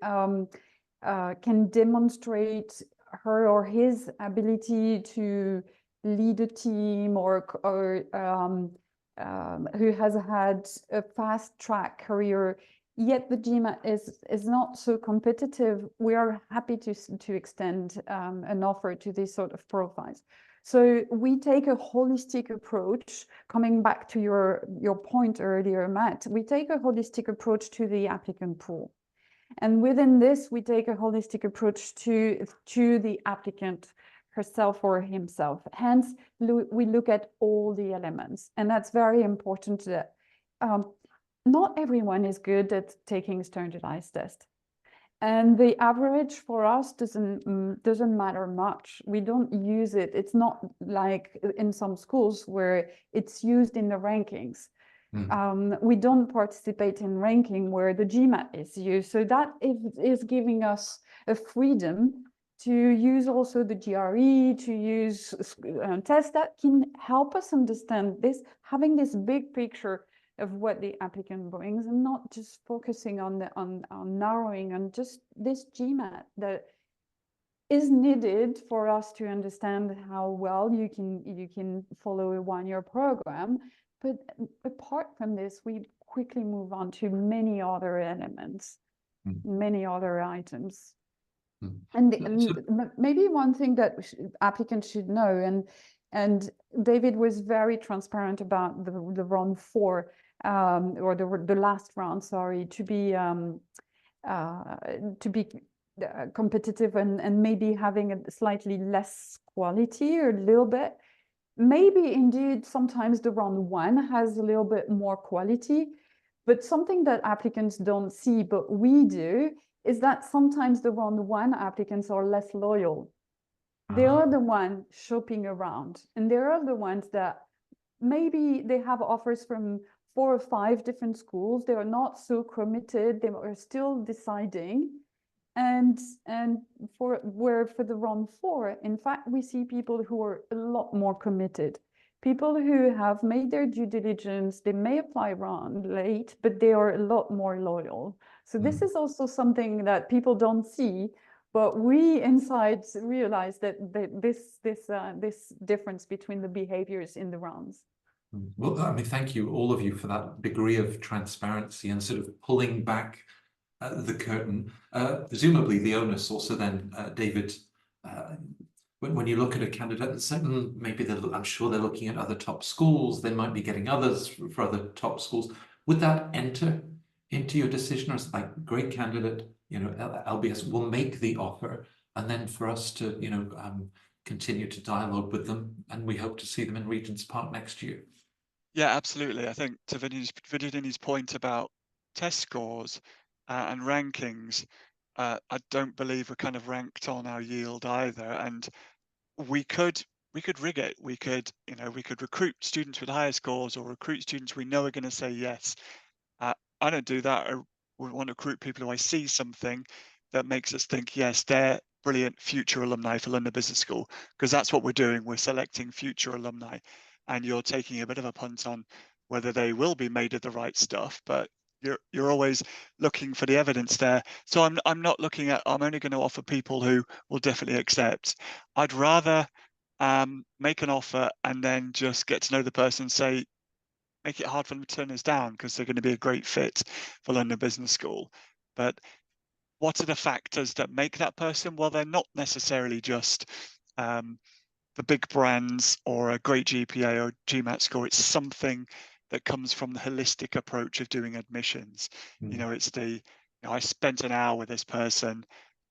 can demonstrate her or his ability to lead a team, or who has had a fast track career, yet the GMAT is not so competitive, we are happy to extend an offer to these sort of profiles. So we take a holistic approach, coming back to your point earlier, Matt, we take a holistic approach to the applicant pool. And within this, we take a holistic approach to the applicant herself or himself. Hence, we look at all the elements. And that's very important that not everyone is good at taking standardized tests. And the average for us doesn't matter much. We don't use it. It's not like in some schools where it's used in the rankings. We don't participate in ranking where the GMAT is used. So that is giving us a freedom to use also the GRE, to use tests that can help us understand this, having this big picture of what the applicant brings, and not just focusing on narrowing on just this GMAT that is needed for us to understand how well you can follow a one-year program. But apart from this, we quickly move on to many other elements, many other items. And maybe one thing that applicants should know, and David was very transparent about the round 4, or the last round, sorry, to be competitive and maybe having a slightly less quality, or a little bit. Maybe indeed sometimes the round 1 has a little bit more quality, but something that applicants don't see, but we do, is that sometimes the round 1 applicants are less loyal. They are the ones shopping around, and they are the ones that maybe they have offers from 4 or 5 different schools. They are not so committed. They are still deciding. And for the round 4, in fact, we see people who are a lot more committed. People who have made their due diligence, they may apply round late, but they are a lot more loyal. So this is also something that people don't see, but we inside realize that this difference between the behaviors in the rounds. Well, I mean, thank you, all of you, for that degree of transparency and sort of pulling back the curtain. Presumably the onus also then, David, when you look at a candidate and say, maybe I'm sure they're looking at other top schools, they might be getting others for other top schools. Would that enter into your decision, or is it like, great candidate, LBS will make the offer, and then for us to, continue to dialogue with them, and we hope to see them in Regent's Park next year? Yeah, absolutely. I think to Virginie's point about test scores and rankings, I don't believe we're kind of ranked on our yield either. And we could rig it. We could recruit students with higher scores, or recruit students we know are going to say yes. I don't do that. I would want to recruit people who I see something that makes us think, yes, they're brilliant future alumni for London Business School, because that's what we're doing. We're selecting future alumni, and you're taking a bit of a punt on whether they will be made of the right stuff, but you're always looking for the evidence there. So I'm not looking at, I'm only going to offer people who will definitely accept. I'd rather make an offer and then just get to know the person and say, make it hard for them to turn us down because they're going to be a great fit for London Business School. But what are the factors that make that person? Well, they're not necessarily just the big brands or a great GPA or GMAT score. It's something that comes from the holistic approach of doing admissions. You know, it's I spent an hour with this person.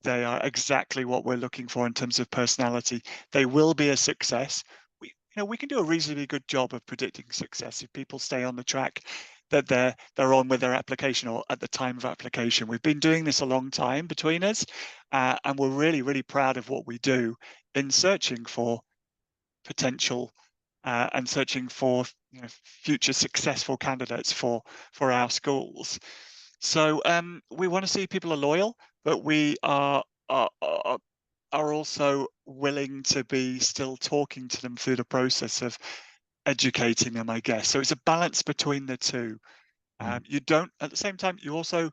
They are exactly what we're looking for in terms of personality. They will be a success. We can do a reasonably good job of predicting success if people stay on the track that they're on with their application or at the time of application. We've been doing this a long time between us, and we're really, really proud of what we do in searching for potential and searching for future successful candidates for our schools. So we want to see people are loyal, but we are also willing to be still talking to them through the process of educating them, I guess. So it's a balance between the two. You don't, at the same time, you also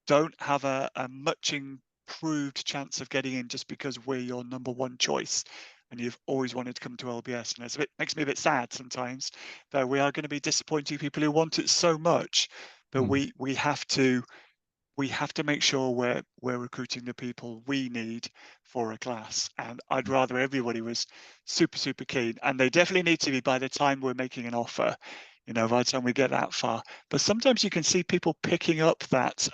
don't have a much improved chance of getting in just because we're your number one choice and you've always wanted to come to LBS. And it makes me a bit sad sometimes that we are going to be disappointing people who want it so much, but we have to make sure we're recruiting the people we need for a class. And I'd rather everybody was super, super keen, and they definitely need to be by the time we're making an offer, by the time we get that far. But sometimes you can see people picking up that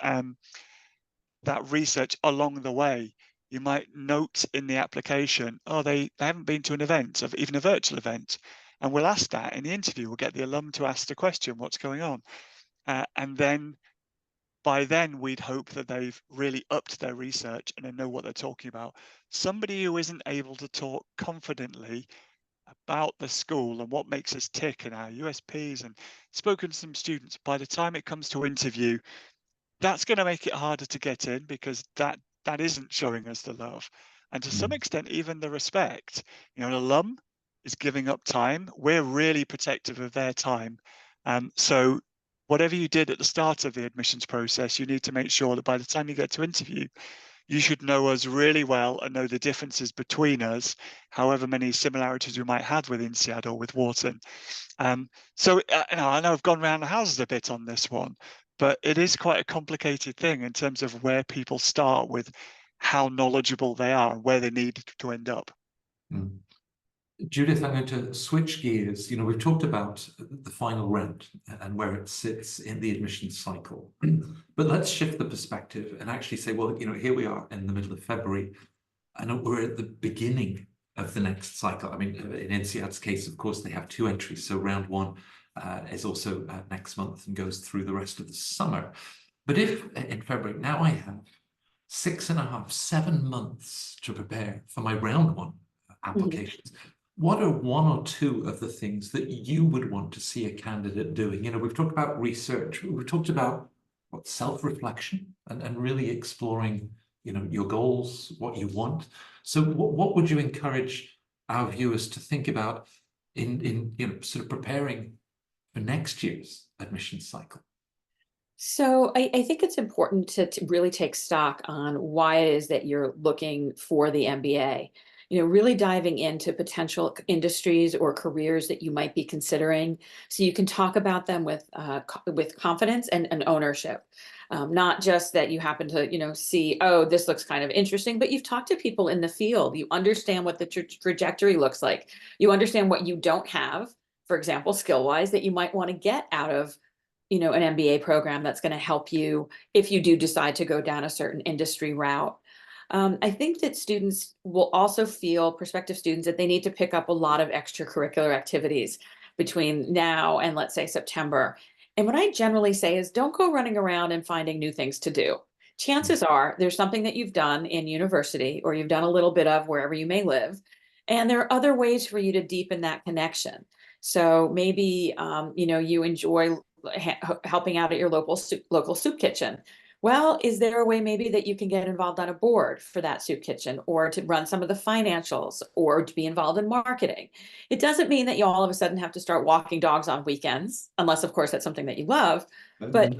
research along the way. You might note in the application, oh, they haven't been to an event, even a virtual event. And we'll ask that in the interview. We'll get the alum to ask the question, what's going on? And then by then we'd hope that they've really upped their research and they know what they're talking about. Somebody who isn't able to talk confidently about the school and what makes us tick and our USPs and spoken to some students, by the time it comes to interview, that's going to make it harder to get in because that isn't showing us the love. And to some extent, even the respect. An alum is giving up time. We're really protective of their time. So whatever you did at the start of the admissions process, you need to make sure that by the time you get to interview, you should know us really well and know the differences between us, however many similarities we might have with INSEAD or with Wharton. So I know I've gone around the houses a bit on this one, but it is quite a complicated thing in terms of where people start with how knowledgeable they are and where they need to end up. Judith, I'm going to switch gears. We've talked about the final round and where it sits in the admissions cycle, but let's shift the perspective and actually say, well, here we are in the middle of February, and we're at the beginning of the next cycle. I mean, in INSEAD's case, of course, they have 2 entries. So round 1 is also next month and goes through the rest of the summer. But if in February, now I have 6.5, 7 months to prepare for my round 1 applications. What are 1 or 2 of the things that you would want to see a candidate doing? We've talked about research. We've talked about self-reflection and really exploring, your goals, what you want. So what would you encourage our viewers to think about in sort of preparing for next year's admissions cycle? So I think it's important to really take stock on why it is that you're looking for the MBA. Really diving into potential industries or careers that you might be considering, so you can talk about them with confidence and ownership. Not just that you happen to, see, oh, this looks kind of interesting, but you've talked to people in the field. You understand what the trajectory looks like. You understand what you don't have, for example, skill-wise, that you might want to get out of, an MBA program that's going to help you if you do decide to go down a certain industry route. I think that students will also feel, prospective students, that they need to pick up a lot of extracurricular activities between now and, let's say, September. And what I generally say is, don't go running around and finding new things to do. Chances are there's something that you've done in university or you've done a little bit of wherever you may live, and there are other ways for you to deepen that connection. So maybe, you enjoy helping out at your local soup kitchen. Well, is there a way maybe that you can get involved on a board for that soup kitchen, or to run some of the financials, or to be involved in marketing? It doesn't mean that you all of a sudden have to start walking dogs on weekends, unless, of course, that's something that you love. But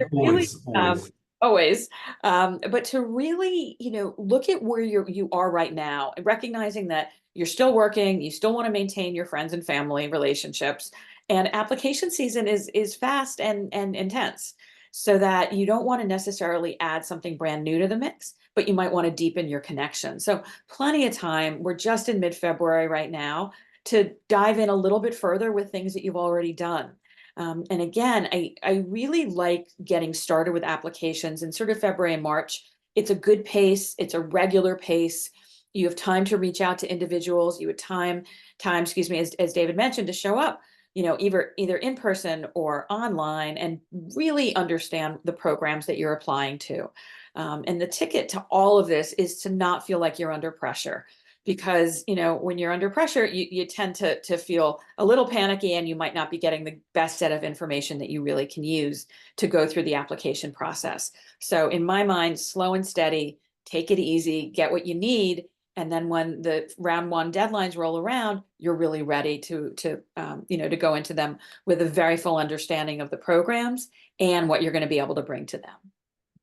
always. But to really, look at where you are right now, and recognizing that you're still working, you still want to maintain your friends and family relationships, And application season is fast and intense, so that you don't want to necessarily add something brand new to the mix, but you might want to deepen your connection. So plenty of time. We're just in mid-February right now to dive in a little bit further with things that you've already done. And again, I really like getting started with applications in sort of February and March. It's a good pace. It's a regular pace. You have time to reach out to individuals. You have time, excuse me, as David mentioned, to show up, either in person or online, and really understand the programs that you're applying to. And the ticket to all of this is to not feel like you're under pressure. Because, when you're under pressure, you tend to feel a little panicky, and you might not be getting the best set of information that you really can use to go through the application process. So in my mind, slow and steady, take it easy, get what you need. And then when the round one deadlines roll around, you're really ready to go into them with a very full understanding of the programs and what you're going to be able to bring to them.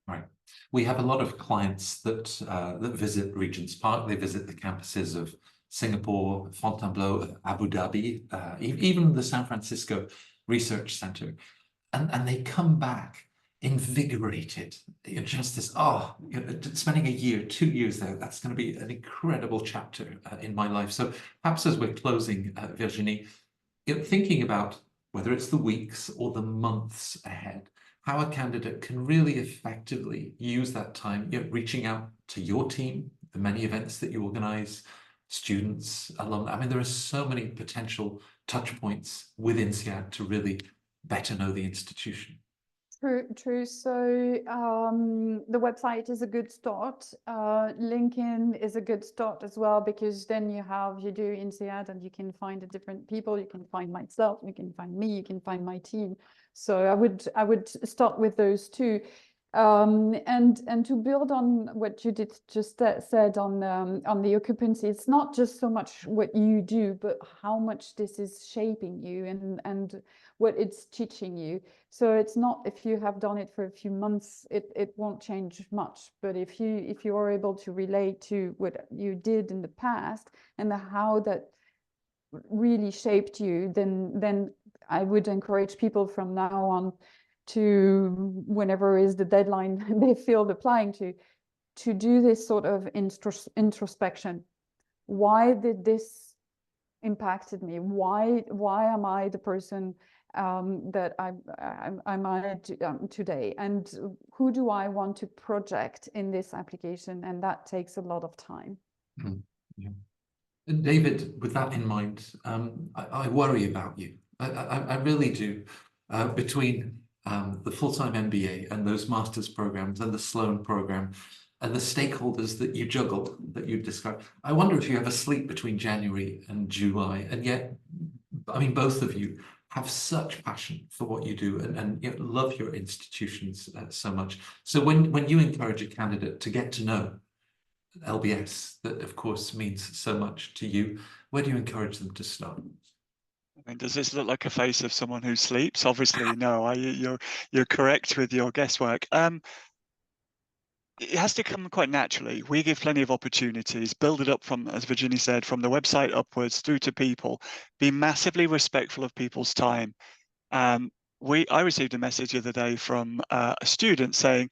Right. We have a lot of clients that visit Regent's Park. They visit the campuses of Singapore, Fontainebleau, Abu Dhabi, even the San Francisco Research Center, and they come back invigorated. Just this, spending a year, 2 years there, that's going to be an incredible chapter in my life. So perhaps as we're closing, Virginie, thinking about whether it's the weeks or the months ahead, how a candidate can really effectively use that time, reaching out to your team, the many events that you organize, students, alumni. I mean, there are so many potential touch points with INSEAD to really better know the institution. True. So the website is a good start. LinkedIn is a good start as well, because then you do INSEAD and you can find the different people. You can find myself, you can find me, you can find my team. So I would start with those two. And to build on what you just said on the occupancy, it's not just so much what you do, but how much this is shaping you and what it's teaching you. So it's not, if you have done it for a few months, it won't change much. But if you are able to relate to what you did in the past and how that really shaped you, then I would encourage people from now on to, whenever is the deadline they feel applying to do this sort of introspection. Why did this impacted me? Why am I the person that I'm today? And who do I want to project in this application? And that takes a lot of time. Yeah. And David, with that in mind, I worry about you. I really do. Between the full-time MBA and those master's programs and the Sloan program and the stakeholders that you juggle, that you described, I wonder if you ever sleep between January and July. And yet, I mean, both of you have such passion for what you do and love your institutions so much. So when you encourage a candidate to get to know LBS, that of course means so much to you, where do you encourage them to start? I mean, does this look like a face of someone who sleeps? Obviously, no. You're correct with your guesswork. It has to come quite naturally. We give plenty of opportunities, build it up from, as Virginie said, from the website upwards through to people. Be massively respectful of people's time. I received a message the other day from a student saying,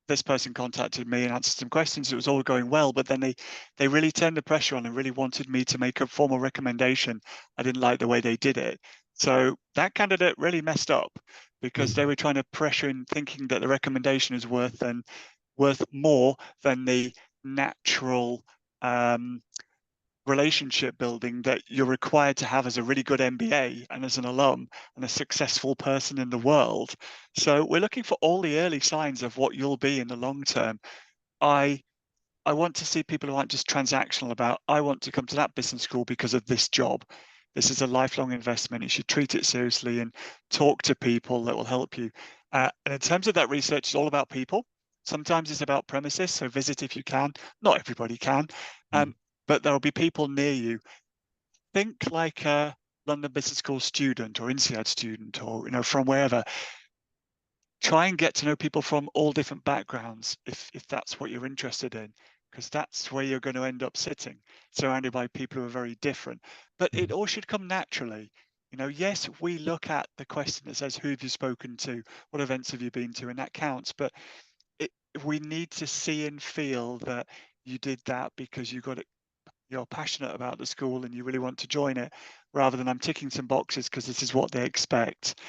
this person contacted me and answered some questions. It was all going well, but then they really turned the pressure on and really wanted me to make a formal recommendation. I didn't like the way they did it. So that candidate really messed up, because they were trying to pressure in, thinking that the recommendation is worth more than the natural relationship building that you're required to have as a really good MBA and as an alum and a successful person in the world. So we're looking for all the early signs of what you'll be in the long term. I want to see people who aren't just transactional about, I want to come to that business school because of this job. This is a lifelong investment. You should treat it seriously and talk to people that will help you. And in terms of that research, it's all about people. Sometimes it's about premises, so visit if you can. Not everybody can. But there will be people near you. Think like a London Business School student or INSEAD student, or from wherever. Try and get to know people from all different backgrounds if that's what you're interested in, because that's where you're going to end up sitting, surrounded by people who are very different. But it all should come naturally. You know, yes, we look at the question that says, who have you spoken to? What events have you been to? And that counts. But we need to see and feel that you did that because you got it, you're passionate about the school and you really want to join it, rather than I'm ticking some boxes because this is what they expect.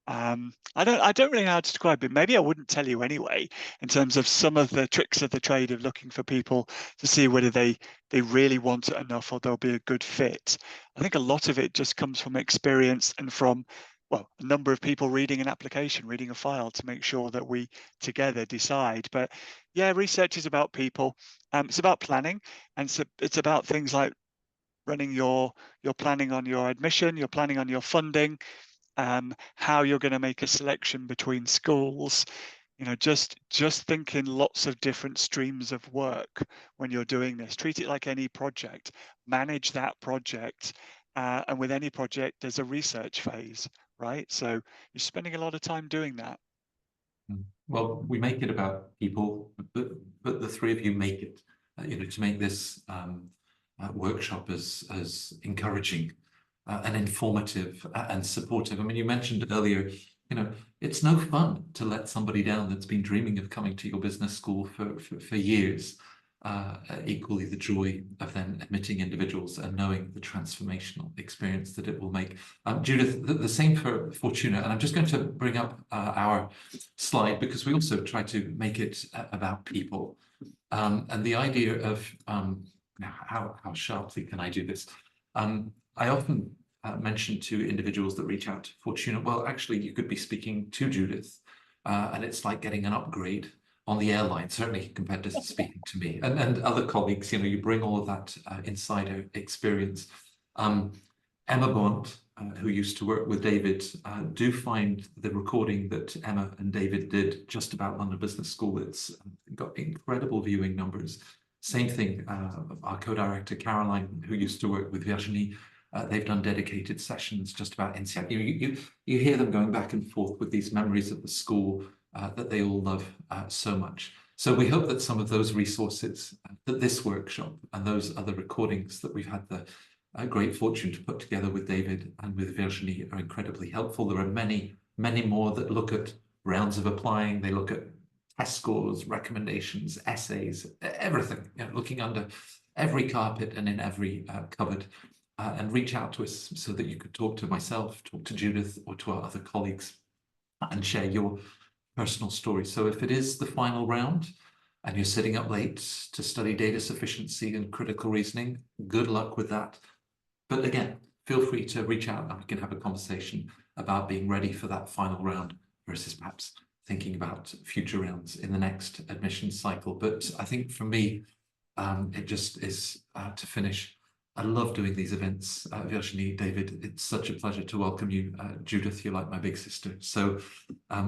I don't really know how to describe it. Maybe I wouldn't tell you anyway, in terms of some of the tricks of the trade of looking for people to see whether they really want it enough or they'll be a good fit. I think a lot of it just comes from experience and from, well, a number of people reading an application, reading a file to make sure that we together decide. But yeah, research is about people. It's about planning, and it's about things like running your planning on your admission, your planning on your funding, how you're going to make a selection between schools. You know, just thinking lots of different streams of work when you're doing this. Treat it like any project. Manage that project, and with any project, there's a research phase, right? So you're spending a lot of time doing that. Well, we make it about people, but the three of you make it, you know, to make this workshop as encouraging and informative and supportive. I mean, you mentioned earlier, you know, it's no fun to let somebody down that's been dreaming of coming to your business school for years. Equally the joy of then admitting individuals and knowing the transformational experience that it will make. Judith, the same for Fortuna, and I'm just going to bring up our slide because we also try to make it about people. And the idea of how sharply can I do this? I often mention to individuals that reach out to Fortuna, well, actually, you could be speaking to Judith, and it's like getting an upgrade on the airline, certainly compared to speaking to me and other colleagues. You know, you bring all of that insider experience. Emma Bond, who used to work with David, do find the recording that Emma and David did just about London Business School. It's got incredible viewing numbers. Same thing, our co-director Caroline, who used to work with Virginie, they've done dedicated sessions just about INSEAD. You hear them going back and forth with these memories of the school that they all love so much. So we hope that some of those resources, that this workshop and those other recordings that we've had the great fortune to put together with David and with Virginie are incredibly helpful. There are many, many more that look at rounds of applying. They look at test scores, recommendations, essays, everything, you know, looking under every carpet and in every cupboard. And reach out to us so that you could talk to myself, talk to Judith, or to our other colleagues and share your personal story. So if it is the final round and you're sitting up late to study data sufficiency and critical reasoning, good luck with that. But again, feel free to reach out and we can have a conversation about being ready for that final round versus perhaps thinking about future rounds in the next admissions cycle. But I think for me, it just is to finish. I love doing these events. Virginie, David, it's such a pleasure to welcome you. Judith, you're like my big sister. So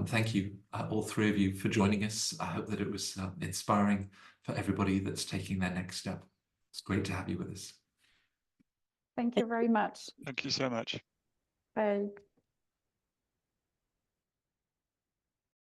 thank you, all three of you, for joining us. I hope that it was inspiring for everybody that's taking their next step. It's great to have you with us. Thank you very much. Thank you so much. Bye.